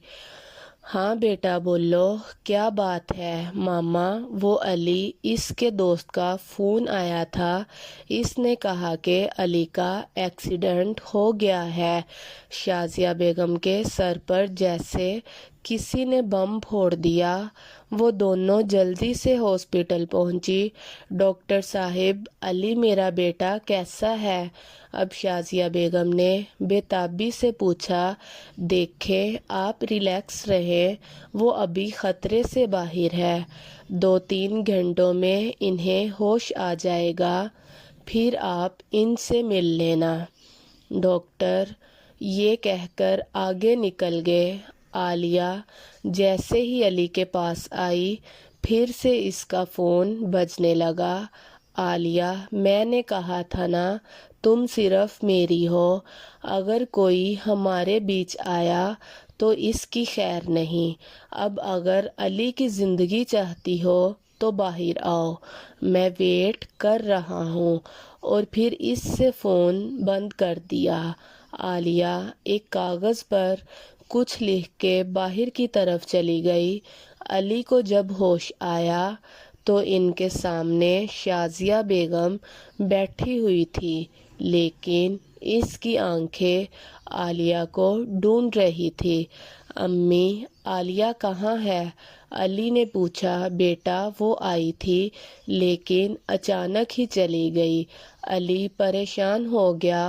ہاں بیٹا بولو، کیا بات ہے؟ ماما، وہ علی، اس کے دوست کا فون آیا تھا۔ اس نے کہا کہ علی کا ایکسیڈنٹ ہو گیا ہے۔ شازیہ بیگم کے سر پر جیسے کسی نے بم پھوڑ دیا۔ وہ دونوں جلدی سے ہاسپٹل پہنچی۔ ڈاکٹر صاحب، علی میرا بیٹا کیسا ہے؟ اب شازیہ بیگم نے بے تابی سے پوچھا۔ دیکھیں، آپ ریلیکس رہیں، وہ ابھی خطرے سے باہر ہے۔ 2-3 گھنٹوں میں انہیں ہوش آ جائے گا، پھر آپ ان سے مل لینا۔ ڈاکٹر یہ کہہ کر آگے نکل گئے۔ عالیہ جیسے ہی علی کے پاس آئی پھر سے اس کا فون بجنے لگا۔ عالیہ، میں نے کہا تھا نا تم صرف میری ہو، اگر کوئی ہمارے بیچ آیا تو اس کی خیر نہیں۔ اب اگر علی کی زندگی چاہتی ہو تو باہر آؤ، میں ویٹ کر رہا ہوں۔ اور پھر اس سے فون بند کر دیا۔ عالیہ ایک کاغذ پر کچھ لکھ کے باہر کی طرف چلی گئی۔ علی کو جب ہوش آیا تو ان کے سامنے شازیہ بیگم بیٹھی ہوئی تھی، لیکن اس کی آنکھیں عالیہ کو ڈھونڈ رہی تھی۔ امی، عالیہ کہاں ہے؟ علی نے پوچھا۔ بیٹا، وہ آئی تھی لیکن اچانک ہی چلی گئی۔ علی پریشان ہو گیا۔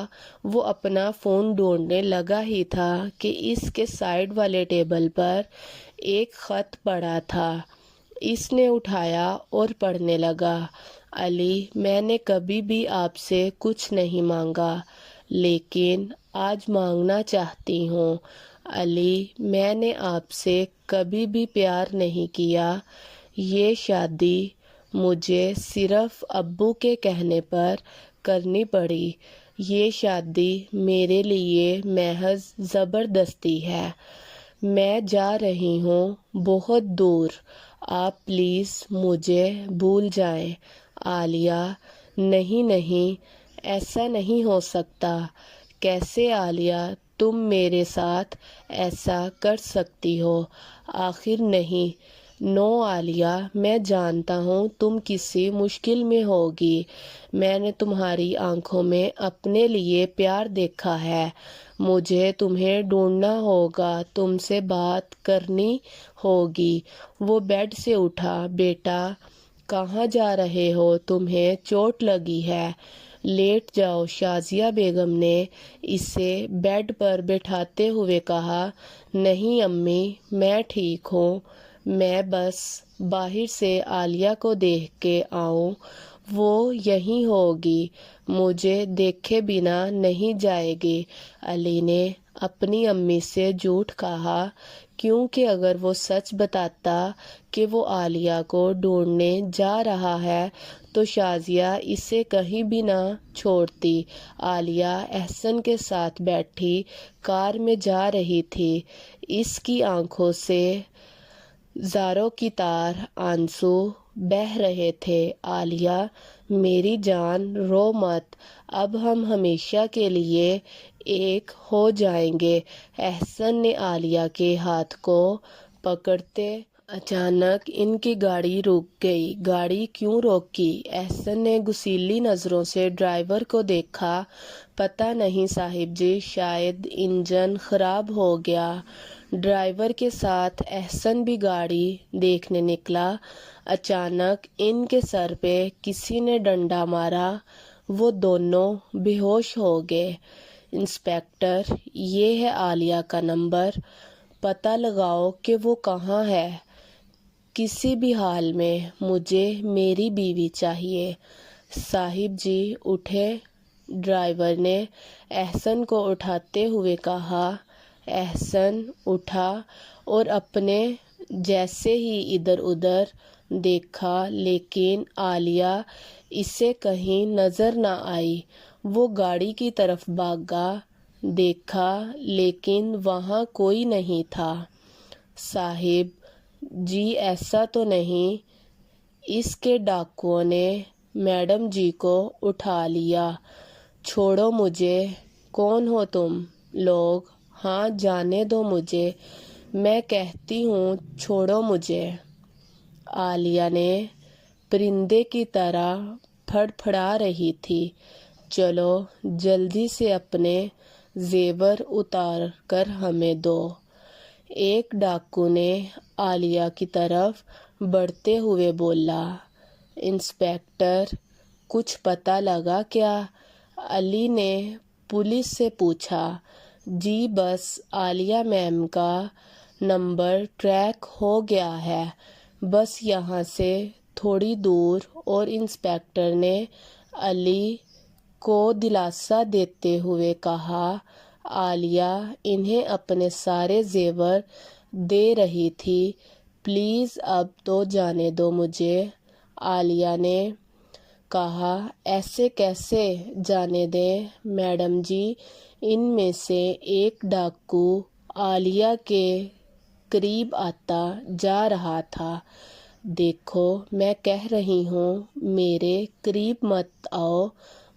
وہ اپنا فون ڈھونڈنے لگا ہی تھا کہ اس کے سائیڈ والے ٹیبل پر ایک خط پڑا تھا۔ اس نے اٹھایا اور پڑھنے لگا۔ علی، میں نے کبھی بھی آپ سے کچھ نہیں مانگا، لیکن آج مانگنا چاہتی ہوں۔ علی، میں نے آپ سے کبھی بھی پیار نہیں کیا۔ یہ شادی مجھے صرف ابو کے کہنے پر کرنی پڑی۔ یہ شادی میرے لیے محض زبردستی ہے۔ میں جا رہی ہوں بہت دور، آپ پلیز مجھے بھول جائیں۔ عالیہ، نہیں نہیں، ایسا نہیں ہو سکتا۔ کیسے عالیہ، تم میرے ساتھ ایسا کر سکتی ہو؟ آخر نہیں، نو عالیہ، میں جانتا ہوں تم کسی مشکل میں ہوگی، میں نے تمہاری آنکھوں میں اپنے لیے پیار دیکھا ہے، مجھے تمہیں ڈھونڈنا ہوگا، تم سے بات کرنی ہوگی۔ وہ بیڈ سے اٹھا۔ بیٹا کہاں جا رہے ہو؟ تمہیں چوٹ لگی ہے؟ لیٹ جاؤ، شازیہ بیگم نے اسے بیڈ پر بٹھاتے ہوئے کہا۔ نہیں امی، میں ٹھیک ہوں، میں بس باہر سے عالیہ کو دیکھ کے آؤں، وہ یہیں ہوگی، مجھے دیکھے بنا نہیں جائے گی۔ علی نے اپنی امی سے جھوٹ کہا، کیونکہ اگر وہ سچ بتاتا کہ وہ عالیہ کو ڈھونڈنے جا رہا ہے تو شازیہ اسے کہیں بھی نہ چھوڑتی۔ عالیہ احسن کے ساتھ بیٹھی کار میں جا رہی تھی، اس کی آنکھوں سے زاروں کی طرح آنسو بہہ رہے تھے۔ عالیہ میری جان رو مت، اب ہم ہمیشہ کے لیے ایک ہو جائیں گے۔ احسن نے عالیہ کے ہاتھ کو پکڑتے اچانک ان کی گاڑی رک گئی۔ گاڑی کیوں روکی؟ احسن نے غصیلی نظروں سے ڈرائیور کو دیکھا۔ پتہ نہیں صاحب جی، شاید انجن خراب ہو گیا۔ ڈرائیور کے ساتھ احسن بھی گاڑی دیکھنے نکلا۔ اچانک ان کے سر پہ کسی نے ڈنڈا مارا، وہ دونوں بے ہوش ہو گئے۔ انسپکٹر، یہ ہے عالیہ کا نمبر، پتہ لگاؤ کہ وہ کہاں ہے، کسی بھی حال میں مجھے میری بیوی چاہیے۔ صاحب جی اٹھے، ڈرائیور نے احسن کو اٹھاتے ہوئے کہا۔ احسن اٹھا اور اپنے جیسے ہی ادھر ادھر دیکھا، لیکن عالیہ اسے کہیں نظر نہ آئی۔ وہ گاڑی کی طرف بھاگا، دیکھا لیکن وہاں کوئی نہیں تھا۔ صاحب جی ایسا تو نہیں اس کے ڈاکوؤں نے میڈم جی کو اٹھا لیا؟ چھوڑو مجھے، کون ہو تم لوگ؟ ہاں جانے دو مجھے، میں کہتی ہوں چھوڑو مجھے۔ عالیہ نے پرندے کی طرح پھڑ پھڑا رہی تھی۔ چلو جلدی سے اپنے زیور اتار کر ہمیں دو۔ ایک ڈاکو نے عالیہ کی طرف بڑھتے ہوئے بولا۔ انسپکٹر کچھ پتہ لگا کیا؟ علی نے پولیس سے پوچھا۔ جی بس عالیہ میم کا نمبر ٹریک ہو گیا ہے، بس یہاں سے تھوڑی دور۔ اور انسپکٹر نے علی کو دلاسا دیتے ہوئے کہا، عالیہ انہیں اپنے سارے زیور دے رہی تھی، پلیز اب تو جانے دو مجھے۔ عالیہ نے کہا، ایسے کیسے جانے دیں میڈم جی؟ ان میں سے ایک ڈاکو عالیہ کے قریب آتا جا رہا تھا۔ دیکھو میں کہہ رہی ہوں میرے قریب مت آؤ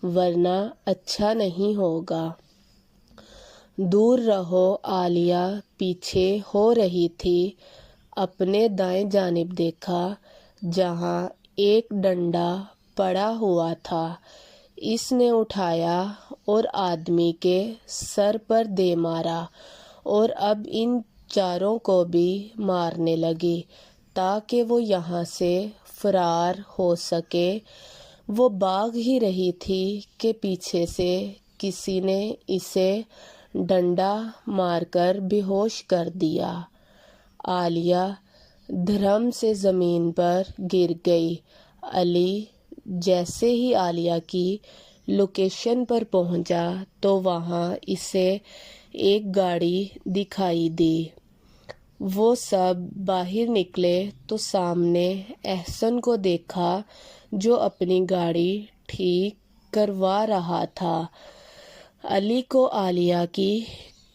ورنہ اچھا نہیں ہوگا۔ دور رہو۔ عالیہ پیچھے ہو رہی تھی، اپنے دائیں جانب دیکھا جہاں ایک ڈنڈا پڑا ہوا تھا، اس نے اٹھایا اور آدمی کے سر پر دے مارا، اور اب ان چاروں کو بھی مارنے لگی تاکہ وہ یہاں سے فرار ہو سکے۔ وہ بھاگ ہی رہی تھی کہ پیچھے سے کسی نے اسے ڈنڈا مار کر بے ہوش کر دیا۔ عالیہ دھڑام سے زمین پر گر گئی۔ علی جیسے ہی عالیہ کی لوکیشن پر پہنچا تو وہاں اسے ایک گاڑی دکھائی دی۔ وہ سب باہر نکلے تو سامنے احسن کو دیکھا جو اپنی گاڑی ٹھیک کروا رہا تھا۔ علی کو عالیہ کی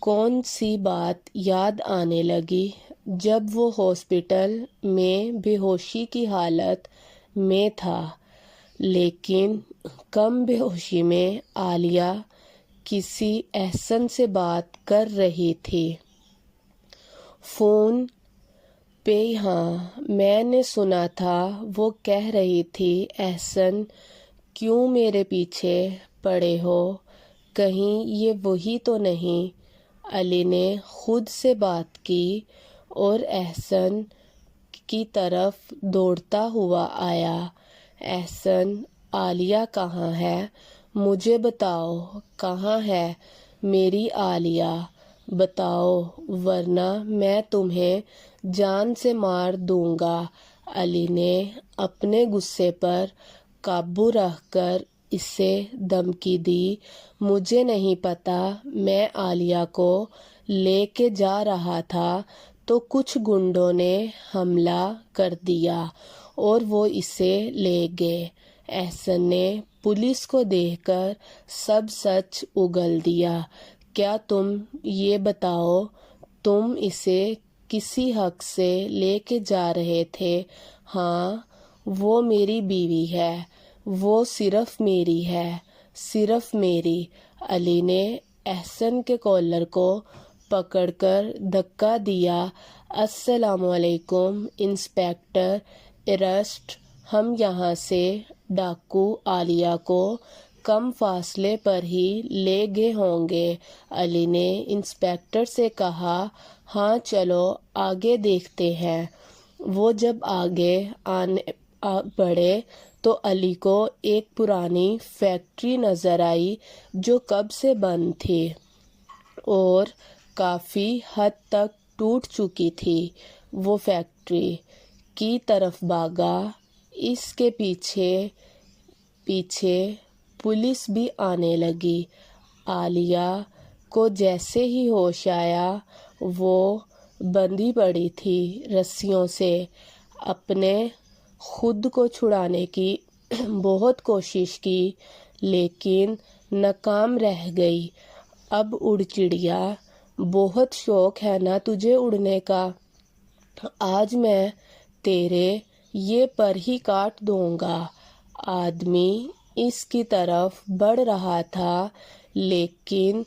کون سی بات یاد آنے لگی جب وہ ہاسپٹل میں بے ہوشی کی حالت میں تھا، لیکن کم بے ہوشی میں عالیہ کسی احسن سے بات کر رہی تھی۔ فون پے ہاں میں نے سنا تھا وہ کہہ رہی تھی احسن کیوں میرے پیچھے پڑے ہو، کہیں یہ وہی تو نہیں۔ علی نے خود سے بات کی اور احسن کی طرف دوڑتا ہوا آیا۔ احسن عالیہ کہاں ہے؟ مجھے بتاؤ کہاں ہے میری عالیہ؟ بتاؤ ورنہ میں تمہیں جان سے مار دوں گا۔ علی نے اپنے غصے پر قابو رکھ کر اسے دھمکی دی۔ مجھے نہیں پتا، میں عالیہ کو لے کے جا رہا تھا تو کچھ گنڈوں نے حملہ کر دیا اور وہ اسے لے گئے۔ احسن نے پولیس کو دیکھ کر سب سچ اگل دیا۔ کیا تم یہ بتاؤ تم اسے کسی حق سے لے کے جا رہے تھے؟ ہاں وہ میری بیوی ہے، وہ صرف میری ہے، صرف میری۔ علی نے احسن کے کالر کو پکڑ کر دھکا دیا۔ السلام علیکم انسپکٹر، ارسٹ، ہم یہاں سے ڈاکو عالیہ کو کم فاصلے پر ہی لے گئے ہوں گے۔ علی نے انسپکٹر سے کہا ہاں چلو آگے دیکھتے ہیں۔ وہ جب آگے بڑھے تو علی کو ایک پرانی فیکٹری نظر آئی جو کب سے بند تھی اور کافی حد تک ٹوٹ چکی تھی۔ وہ فیکٹری کی طرف بھاگا۔ اس کے پیچھے پیچھے پولیس بھی آنے لگی۔ عالیہ کو جیسے ہی ہوش آیا وہ بندھی پڑی تھی رسیوں سے۔ اپنے خود کو چھڑانے کی بہت کوشش کی لیکن ناکام رہ گئی۔ اب اڑ چڑیا، بہت شوق ہے نا تجھے اڑنے کا؟ آج میں تیرے یہ پر ہی کاٹ دوں گا۔ آدمی اس کی طرف بڑھ رہا تھا لیکن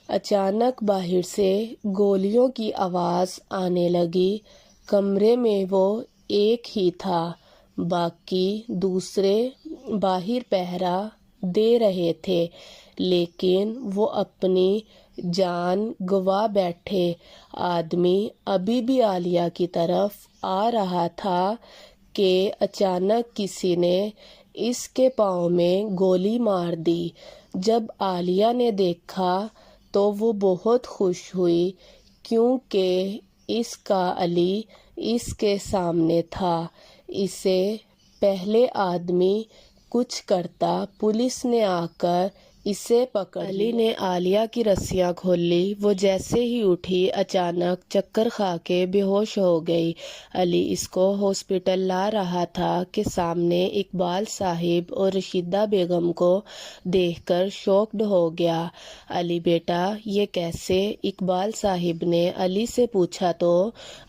اچانک باہر سے گولیوں کی آواز آنے لگی۔ کمرے میں وہ ایک ہی تھا، باقی دوسرے باہر پہرا دے رہے تھے لیکن وہ اپنی جان گنوا بیٹھے۔ آدمی ابھی بھی عالیہ کی طرف آ رہا تھا کہ اچانک کسی نے اس کے پاؤں میں گولی مار دی۔ جب عالیہ نے دیکھا تو وہ بہت خوش ہوئی کیونکہ اس کا علی اس کے سامنے تھا۔ اس سے پہلے آدمی کچھ کرتا پولیس نے آ کر اسے پکڑ لیا۔ علی نے عالیہ کی رسیاں کھول لی۔ وہ جیسے ہی اٹھی اچانک چکر کھا کے بے ہوش ہو گئی۔ علی اس کو ہاسپٹل لا رہا تھا کہ سامنے اقبال صاحب اور رشیدہ بیگم کو دیکھ کر شاکڈ ہو گیا۔ علی بیٹا یہ کیسے؟ اقبال صاحب نے علی سے پوچھا تو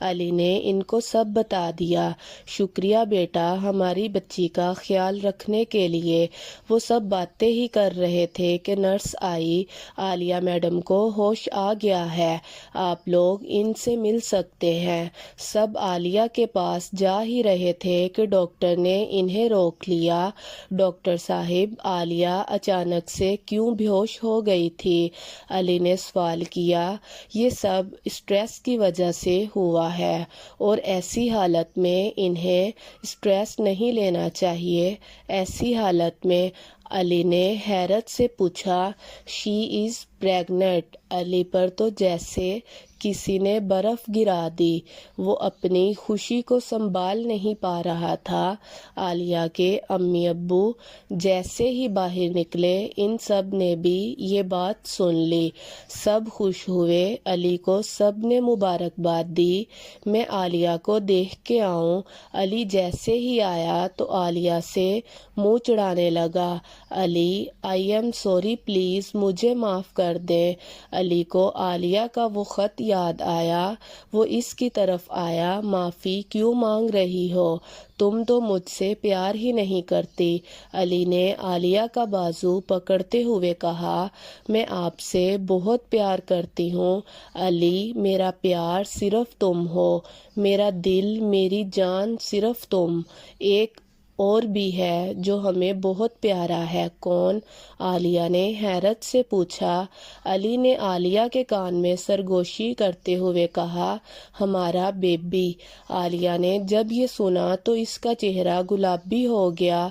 علی نے ان کو سب بتا دیا۔ شکریہ بیٹا ہماری بچی کا خیال رکھنے کے لیے۔ وہ سب باتیں ہی کر رہے تھے کہ نرس آئی۔ عالیہ میڈم کو ہوش آ گیا ہے، آپ لوگ ان سے مل سکتے ہیں۔ سب عالیہ کے پاس جا ہی رہے تھے کہ ڈاکٹر نے انہیں روک لیا۔ ڈاکٹر صاحب عالیہ اچانک سے کیوں بے ہوش ہو گئی تھی؟ علی نے سوال کیا۔ یہ سب اسٹریس کی وجہ سے ہوا ہے اور ایسی حالت میں انہیں اسٹریس نہیں لینا چاہیے۔ ایسی حالت میں علی نے حیرت سے پوچھا شی از پریگننٹ؟ علی پر تو جیسے کسی نے برف گرا دی۔ وہ اپنی خوشی کو سنبھال نہیں پا رہا تھا۔ عالیہ کے امی ابو جیسے ہی باہر نکلے ان سب نے بھی یہ بات سن لی۔ سب خوش ہوئے۔ علی کو سب نے مبارکباد دی۔ میں عالیہ کو دیکھ کے آؤں۔ علی جیسے ہی آیا تو عالیہ سے منہ چڑھانے لگا۔ علی آئی ایم سوری پلیز مجھے معاف کر دیں۔ علی کو عالیہ کا وہ خط یاد آیا، وہ اس کی طرف آیا۔ معافی کیوں مانگ رہی ہو؟ تم تو مجھ سے پیار ہی نہیں کرتی۔ علی نے عالیہ کا بازو پکڑتے ہوئے کہا، میں آپ سے بہت پیار کرتی ہوں علی، میرا پیار صرف تم ہو، میرا دل، میری جان صرف تم۔ ایک اور بھی ہے جو ہمیں بہت پیارا ہے، کون؟ عالیہ نے حیرت سے پوچھا۔ علی نے عالیہ کے کان میں سرگوشی کرتے ہوئے کہا، ہمارا بیبی۔ عالیہ نے جب یہ سنا تو اس کا چہرہ گلابی ہو گیا،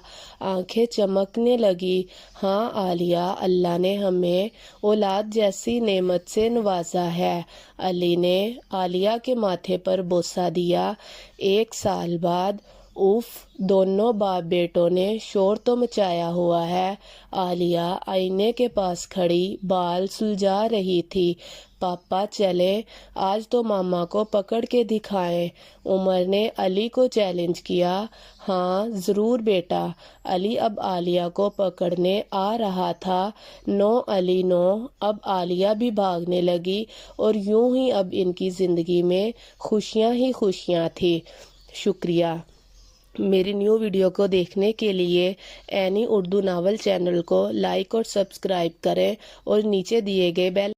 آنکھیں چمکنے لگی۔ ہاں عالیہ، اللہ نے ہمیں اولاد جیسی نعمت سے نوازا ہے۔ علی نے عالیہ کے ماتھے پر بوسہ دیا۔ 1 سال بعد، اف، دونوں باپ بیٹوں نے شور تو مچایا ہوا ہے۔ عالیہ آئینے کے پاس کھڑی بال سلجھا رہی تھی۔ پاپا چلیں، آج تو ماما کو پکڑ کے دکھائیں۔ عمر نے علی کو چیلنج کیا۔ ہاں ضرور بیٹا۔ علی اب عالیہ کو پکڑنے آ رہا تھا۔ نو علی نو۔ اب عالیہ بھی بھاگنے لگی اور یوں ہی اب ان کی زندگی میں خوشیاں ہی خوشیاں تھی۔ شکریہ۔ میری نیو ویڈیو کو دیکھنے کے لیے اینی اردو ناول چینل کو لائک اور سبسکرائب کریں اور نیچے دیے گئے بیل